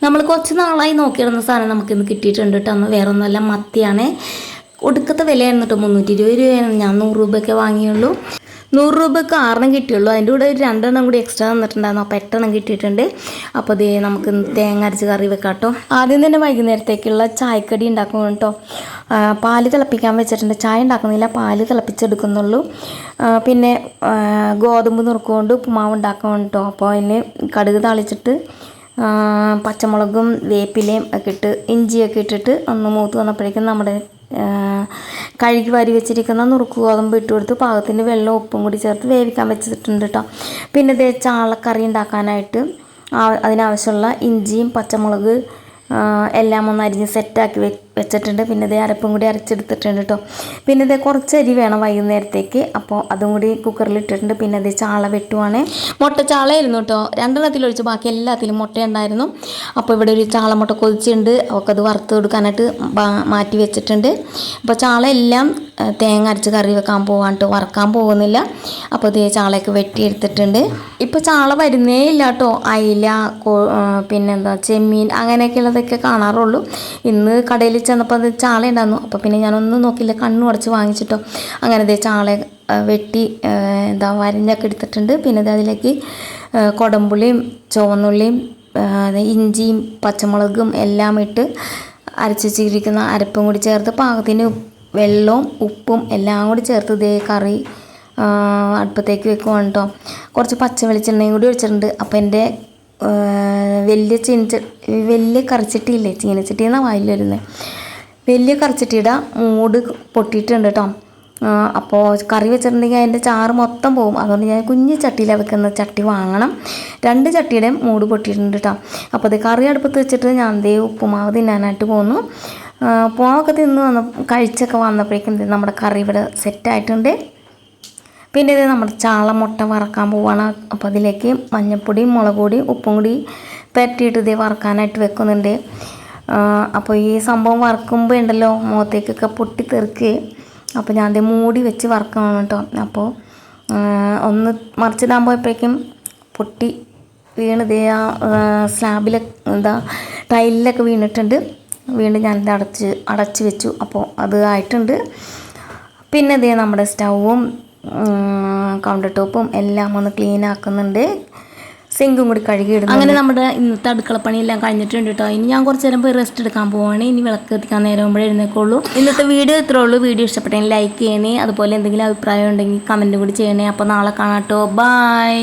നമ്മൾ കുറച്ച് നാളായി നോക്കിയിരുന്ന സാധനം നമുക്കിന്ന് കിട്ടിയിട്ടുണ്ട് കേട്ടോ. അന്ന് വേറെ ഒന്നുമല്ല, മത്തിയാണ്. ഒടുക്കത്തെ വിലയായിരുന്നു കേട്ടോ, 320 രൂപയാണ്. ഞാൻ 100 രൂപയ്ക്ക് വാങ്ങിയുള്ളൂ. 100 രൂപയ്ക്ക് 6 കിട്ടിയുള്ളൂ. അതിൻ്റെ കൂടെ ഒരു 2 കൂടി എക്സ്ട്രാ തന്നിട്ടുണ്ടായിരുന്നു. അപ്പോൾ 8 കിട്ടിയിട്ടുണ്ട്. അപ്പോൾ ഇത് നമുക്ക് തേങ്ങ അരച്ച് കറി വെക്കാം കേട്ടോ. ആദ്യം തന്നെ വൈകുന്നേരത്തേക്കുള്ള ചായക്കടി ഉണ്ടാക്കും കേട്ടോ. പാല് തിളപ്പിക്കാൻ വെച്ചിട്ടുണ്ട്. ചായ ഉണ്ടാക്കുന്നില്ല, പാല് തിളപ്പിച്ചെടുക്കുന്നുള്ളൂ. പിന്നെ ഗോതമ്പ് നുറുക്കുകൊണ്ട് ഉപ്പുമാവ് ഉണ്ടാക്കണം കേട്ടോ. അപ്പോൾ അതിന് കടുക് താളിച്ചിട്ട് പച്ചമുളകും വേപ്പിലയും ഒക്കെ ഇട്ട് ഇഞ്ചിയൊക്കെ ഇട്ടിട്ട് ഒന്ന് മൂത്ത് വന്നപ്പോഴേക്കും നമ്മുടെ കഴുകി വാരി വെച്ചിരിക്കുന്ന നുറുക്ക് ഗോതമ്പ് ഇട്ട് കൊടുത്ത് പാകത്തിന് വെള്ളം ഉപ്പും കൂടി ചേർത്ത് വേവിക്കാൻ വെച്ചിട്ടുണ്ട് കേട്ടോ. പിന്നെ ഇതേ ചാളക്കറി ഉണ്ടാക്കാനായിട്ട് അതിനാവശ്യമുള്ള ഇഞ്ചിയും പച്ചമുളക് എല്ലാം ഒന്ന് അരിഞ്ഞ് സെറ്റാക്കി വെച്ചിട്ടുണ്ട്. പിന്നെ ഇതേ അരപ്പും കൂടി അരച്ചെടുത്തിട്ടുണ്ട് കേട്ടോ. പിന്നെ ഇതേ കുറച്ച് അരി വേണം വൈകുന്നേരത്തേക്ക്. അപ്പോൾ അതും കൂടി കുക്കറിൽ ഇട്ടിട്ടുണ്ട്. പിന്നെ ഇതേ ചാള വെട്ടുവാണ്. മുട്ട ചാളയായിരുന്നു കേട്ടോ. 2 ഒഴിച്ച് ബാക്കി എല്ലാത്തിലും മുട്ടയുണ്ടായിരുന്നു. അപ്പോൾ ഇവിടെ ഒരു ചാള മുട്ട കൊതിച്ചിട്ടുണ്ട്. അവൾക്ക് അത് വറുത്ത് കൊടുക്കാനായിട്ട് മാറ്റി വെച്ചിട്ടുണ്ട്. അപ്പോൾ ചാള എല്ലാം തേങ്ങ അരച്ച് കറി വെക്കാൻ പോകാൻ കേട്ടോ, വറക്കാൻ പോകുന്നില്ല. അപ്പോൾ ഇതേ ചാളയൊക്കെ വെട്ടിയെടുത്തിട്ടുണ്ട്. ഇപ്പോൾ ചാള വരുന്നേ ഇല്ല കേട്ടോ. അയില, പിന്നെന്താ ചെമ്മീൻ അങ്ങനെയൊക്കെയുള്ളതൊക്കെ കാണാറുള്ളൂ. ഇന്ന് കടയിൽ ചെന്നപ്പോൾ അത് ചാള ഉണ്ടായിരുന്നു. അപ്പോൾ പിന്നെ ഞാനൊന്നും നോക്കില്ല, കണ്ണു അടച്ച് വാങ്ങിച്ചിട്ടോ. അങ്ങനെ ഇതേ ചാള വെട്ടി വരഞ്ഞൊക്കെ എടുത്തിട്ടുണ്ട്. പിന്നെ അതിലേക്ക് കൊടമ്പുളിയും ചുവന്നുള്ളിയും ഇഞ്ചിയും പച്ചമുളകും എല്ലാം ഇട്ട് അരച്ച് വെച്ചിരിക്കുന്ന അരപ്പും കൂടി ചേർത്ത് പാകത്തിന് വെള്ളവും ഉപ്പും എല്ലാം കൂടി ചേർത്ത് ഇതേ കറി അടുപ്പത്തേക്ക് വെക്കുവാണ് കേട്ടോ. കുറച്ച് പച്ച വെളിച്ചെണ്ണയും കൂടി ഒഴിച്ചിട്ടുണ്ട്. അപ്പോൾ എൻ്റെ വലിയ കറിച്ചട്ടിയില്ലേ, ചീനച്ചട്ടി എന്നാണ് വായിൽ വരുന്നത്, വലിയ കറിച്ചട്ടിയുടെ മൂട് പൊട്ടിയിട്ടുണ്ട് കേട്ടോ. അപ്പോൾ കറി വെച്ചിട്ടുണ്ടെങ്കിൽ അതിൻ്റെ ചാറ് മൊത്തം പോകും. അതുകൊണ്ട് ഞാൻ കുഞ്ഞു ചട്ടിയിലാണ് വെക്കുന്ന, ചട്ടി വാങ്ങണം. 2 ചട്ടിയുടെ മൂട് പൊട്ടിയിട്ടുണ്ട് കേട്ടോ. അപ്പോൾ അത് കറി അടുപ്പത്ത് വെച്ചിട്ട് ഞാൻ ദേ ഉപ്പുമാവ് തിന്നാനായിട്ട് പോന്നു. ഉപ്പുമാവൊക്കെ കഴിച്ചൊക്കെ വന്നപ്പോഴേക്കും നമ്മുടെ കറി ഇവിടെ സെറ്റായിട്ടുണ്ട്. പിന്നെ ഇത് നമ്മുടെ ചാള മുട്ട വറക്കാൻ പോവുകയാണ്. അപ്പോൾ അതിലേക്ക് മഞ്ഞൾപ്പൊടിയും മുളക് പൊടിയും ഉപ്പും കൂടി പെരട്ടിയിട്ട് ഇത് വറക്കാനായിട്ട് വെക്കുന്നുണ്ട്. അപ്പോൾ ഈ സംഭവം വറക്കുമ്പോൾ ഉണ്ടല്ലോ മുഖത്തേക്കൊക്കെ പൊട്ടി തെറിക്കുകയും. അപ്പോൾ ഞാൻ അതേ മൂടി വെച്ച് വറക്കണം കേട്ടോ. അപ്പോൾ ഒന്ന് മറിച്ചിടാൻ പോയപ്പോഴേക്കും പൊട്ടി വീണത് സ്ലാബിൽ ടൈലിലൊക്കെ വീണിട്ടുണ്ട്. വീണ്ടും ഞാനിത് അടച്ച് വെച്ചു. അപ്പോൾ അത് ആയിട്ടുണ്ട്. പിന്നെ ഇതേ നമ്മുടെ സ്റ്റൗവും കൗണ്ടർ ടോപ്പും എല്ലാം ഒന്ന് ക്ലീൻ ആക്കുന്നുണ്ട്. സിങ്കും കൂടി കഴുകിയിടുന്നു. അങ്ങനെ നമ്മുടെ ഇന്നത്തെ അടുക്കളപ്പണിയെല്ലാം കഴിഞ്ഞിട്ടുണ്ട് കേട്ടോ. ഇനി ഞാൻ കുറച്ച് നേരം പോയി റെസ്റ്റ് എടുക്കാൻ പോവുകയാണ്. ഇനി വിളക്ക് കത്തിക്കാൻ നേരം ആകുമ്പോഴേ എഴുന്നേക്കുള്ളൂ. ഇന്നത്തെ വീഡിയോ ഇത്രേ ഉള്ളൂ. വീഡിയോ ഇഷ്ടപ്പെട്ടെങ്കിൽ ലൈക്ക് ചെയ്യണേ. അതുപോലെ എന്തെങ്കിലും അഭിപ്രായം ഉണ്ടെങ്കിൽ കമൻറ്റും കൂടി ചെയ്യണേ. അപ്പോൾ നാളെ കാണാം കേട്ടോ. ബൈ.